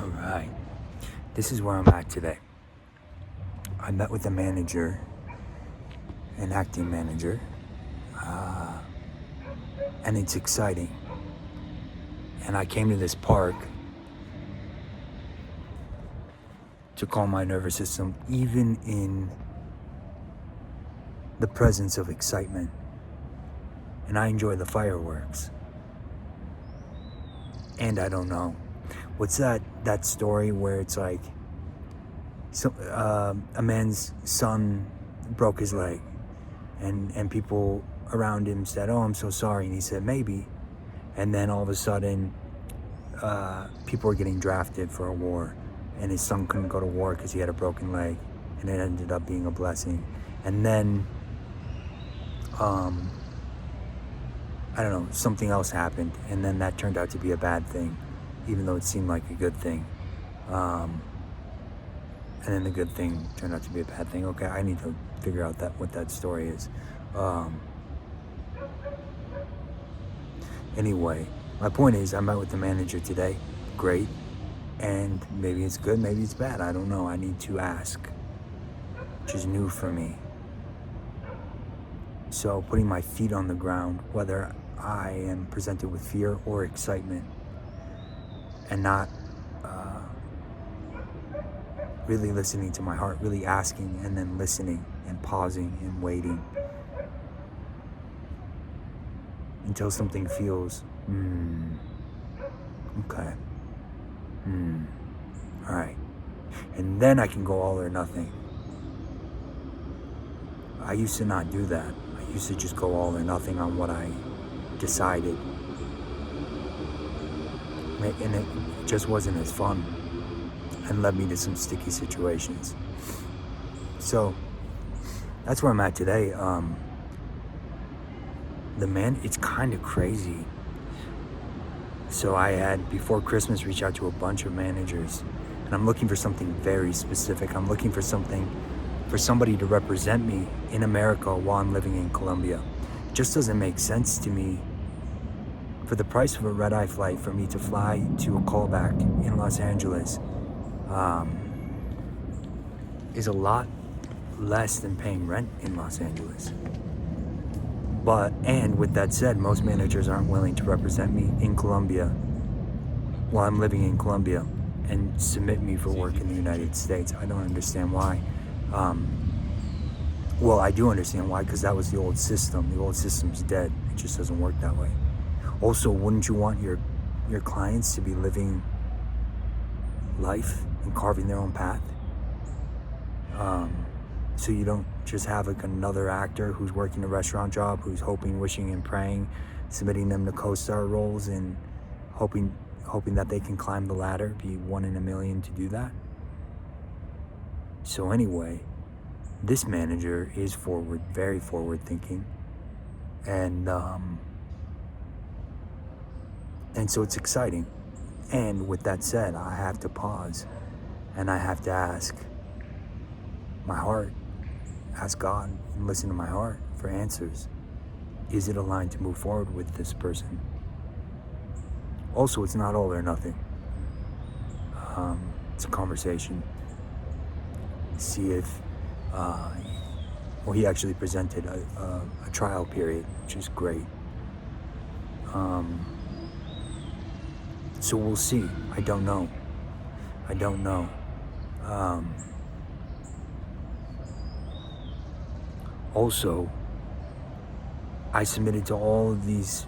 All right. This is where I'm at today. I met with a manager, an acting manager, and it's exciting. And I came to this park to calm my nervous system, even in the presence of excitement. And I enjoy the fireworks. And I don't know. What's that story where it's like a man's son broke his leg and people around him said, "Oh, I'm so sorry," and he said, "Maybe," and then all of a sudden people were getting drafted for a war and his son couldn't go to war because he had a broken leg, and it ended up being a blessing. And then I don't know, something else happened, and then that turned out to be a bad thing, even though it seemed like a good thing. And then the good thing turned out to be a bad thing. Okay, I need to figure out what that story is. Anyway, my point is, I met with the manager today. Great. And maybe it's good, maybe it's bad. I don't know. I need to ask, which is new for me. So putting my feet on the ground, whether I am presented with fear or excitement, and not really listening to my heart, really asking and then listening and pausing and waiting until something feels, okay, all right. And then I can go all or nothing. I used to not do that. I used to just go all or nothing on what I decided. And it just wasn't as fun and led me to some sticky situations. So that's where I'm at today. It's kind of crazy. So I had, before Christmas, reached out to a bunch of managers, and I'm looking for something very specific. I'm looking for somebody to represent me in America while I'm living in Colombia. It just doesn't make sense to me for the price of a red-eye flight for me to fly to a callback in Los Angeles is a lot less than paying rent in Los Angeles. And with that said, most managers aren't willing to represent me in Colombia while I'm living in Colombia and submit me for work in the United States. I don't understand why. Well, I do understand why, because that was the old system. The old system's dead. It just doesn't work that way. Also, wouldn't you want your clients to be living life and carving their own path? So you don't just have like another actor who's working a restaurant job, who's hoping, wishing, and praying, submitting them to co-star roles and hoping that they can climb the ladder, be one in a million to do that. So anyway, this manager is very forward thinking, and so it's exciting. And with that said, I have to pause and I have to ask my heart, ask God, and listen to my heart for answers. Is it aligned to move forward with this person? Also, it's not all or nothing. It's a conversation. See if, he actually presented a trial period, which is great. So we'll see. I don't know. Also, I submitted to all of these.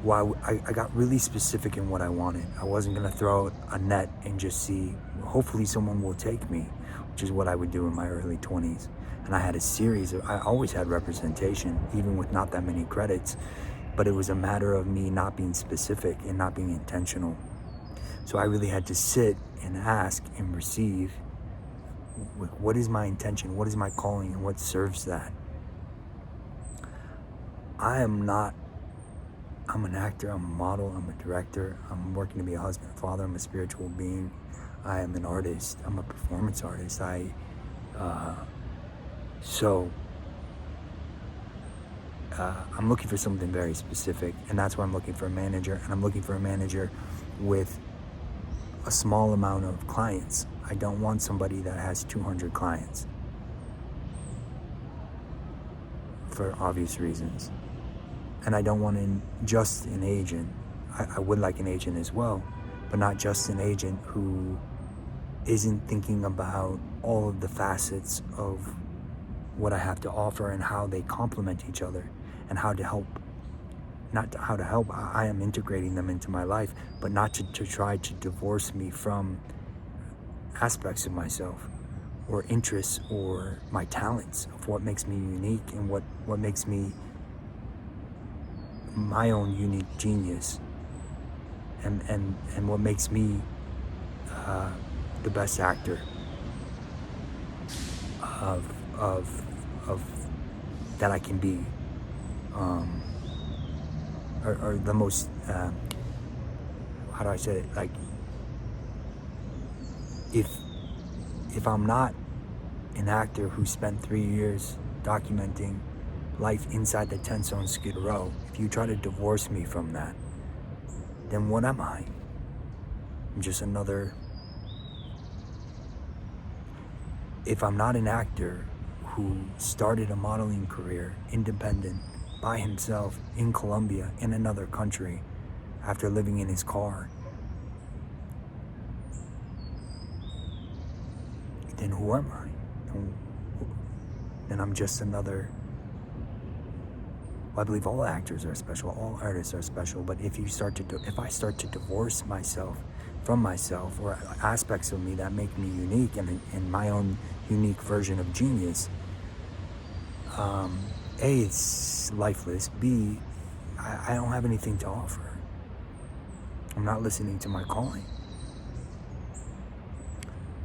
Well, I got really specific in what I wanted. I wasn't going to throw out a net and just see, hopefully someone will take me, which is what I would do in my early 20s. And I had a series I always had representation, even with not that many credits, but it was a matter of me not being specific and not being intentional. So I really had to sit and ask and receive, what is my intention? What is my calling? And what serves that? I'm an actor, I'm a model, I'm a director, I'm working to be a husband, father, I'm a spiritual being, I am an artist, I'm a performance artist. I'm looking for something very specific, and that's why I'm looking for a manager, and I'm looking for a manager with a small amount of clients. I don't want somebody that has 200 clients, for obvious reasons. And I don't want just an agent. I would like an agent as well, but not just an agent who isn't thinking about all of the facets of what I have to offer and how they complement each other and how to help. Not how to help, I am integrating them into my life, but not to try to divorce me from aspects of myself or interests or my talents of what makes me unique and what makes me my own unique genius and what makes me the best actor of that I can be, or the most how do I say it, like if I'm not an actor who spent 3 years documenting life inside the 10-zone Skid Row, if you try to divorce me from that, then what am I? I'm just another. If I'm not an actor who started a modeling career independent by himself in Colombia, in another country, after living in his car, then who am I? Then I'm just another. Well, I believe all actors are special, all artists are special, but if I start to divorce myself from myself, or aspects of me that make me unique and my own unique version of genius, A, it's lifeless. B, I don't have anything to offer. I'm not listening to my calling.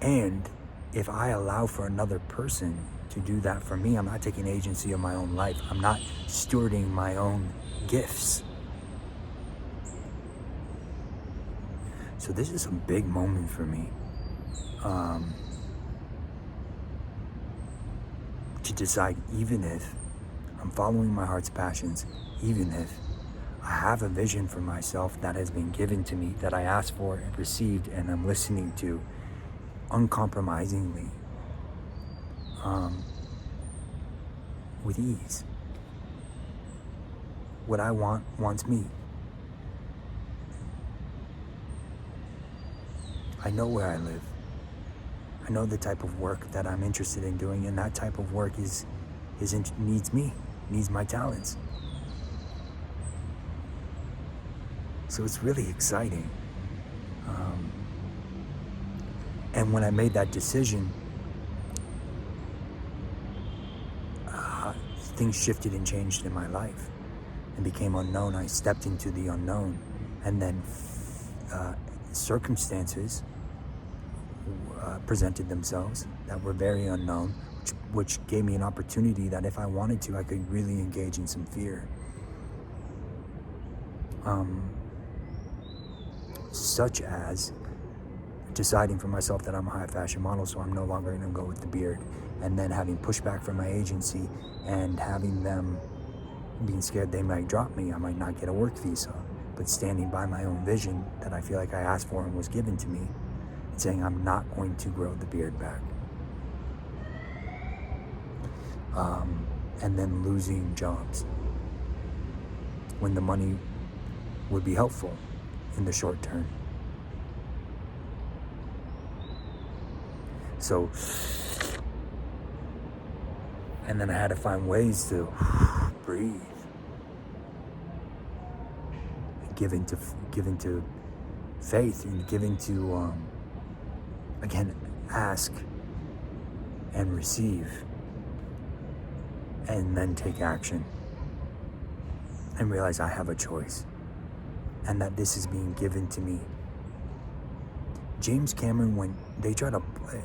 And if I allow for another person to do that for me, I'm not taking agency of my own life. I'm not stewarding my own gifts. So this is a big moment for me. To decide, even if I'm following my heart's passions, even if I have a vision for myself that has been given to me, that I asked for and received, and I'm listening to uncompromisingly, with ease. What I want wants me. I know where I live. I know the type of work that I'm interested in doing, and that type of work needs me, needs my talents. So it's really exciting. And when I made that decision, things shifted and changed in my life and became unknown. I stepped into the unknown, and then circumstances presented themselves that were very unknown, which gave me an opportunity that if I wanted to, I could really engage in some fear. Such as deciding for myself that I'm a high fashion model, so I'm no longer going to go with the beard, and then having pushback from my agency and having them being scared they might drop me, I might not get a work visa, but standing by my own vision that I feel like I asked for and was given to me, and saying I'm not going to grow the beard back. And then losing jobs when the money would be helpful in the short term. So, and then I had to find ways to breathe, give into faith, and give into again, ask and receive, and then take action and realize I have a choice and that this is being given to me. James Cameron, when they try to,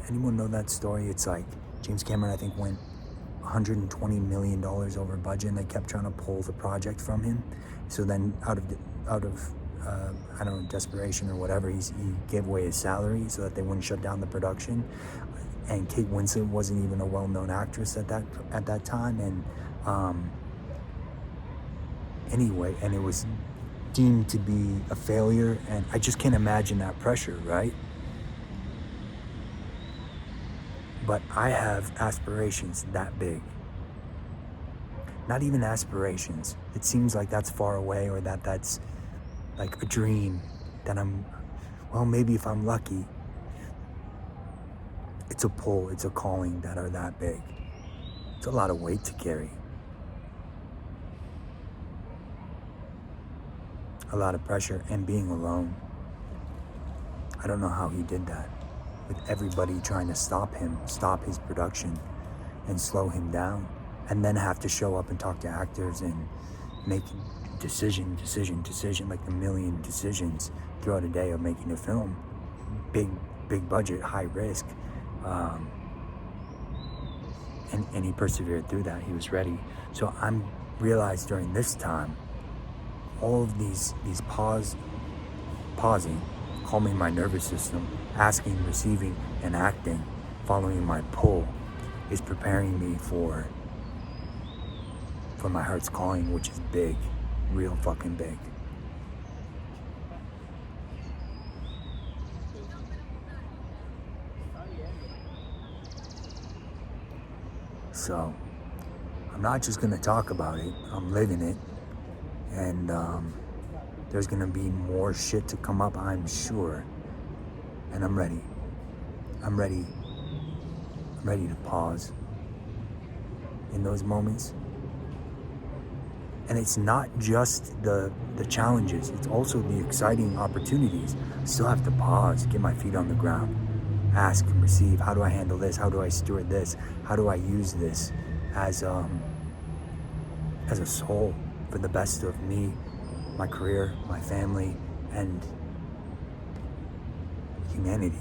anyone know that story? It's like James Cameron, I think, went $120 million over budget, and they kept trying to pull the project from him. So then out of I don't know, desperation or whatever, he gave away his salary so that they wouldn't shut down the production. And Kate Winslet wasn't even a well-known actress at that time, and anyway, and it was deemed to be a failure, and I just can't imagine that pressure, right? But I have aspirations that big. Not even aspirations. It seems like that's far away, or that's like a dream that well, maybe if I'm lucky, it's a pull, it's a calling that are that big. It's a lot of weight to carry. A lot of pressure, and being alone. I don't know how he did that. With everybody trying to stop him, stop his production, and slow him down. And then have to show up and talk to actors and make decision, like a million decisions throughout a day of making a film. Big budget, high risk. And he persevered through that. He was ready. So I'm realized during this time, all of these pausing, calming my nervous system, asking, receiving, and acting, following my pull, is preparing me for my heart's calling, which is big, real fucking big. So I'm not just gonna talk about it, I'm living it. And there's gonna be more shit to come up, I'm sure. And I'm ready. I'm ready to pause in those moments. And it's not just the challenges, it's also the exciting opportunities. I still have to pause, get my feet on the ground, ask and receive. How do I handle this? How do I steward this? How do I use this as a soul for the best of me, my career, my family, and humanity?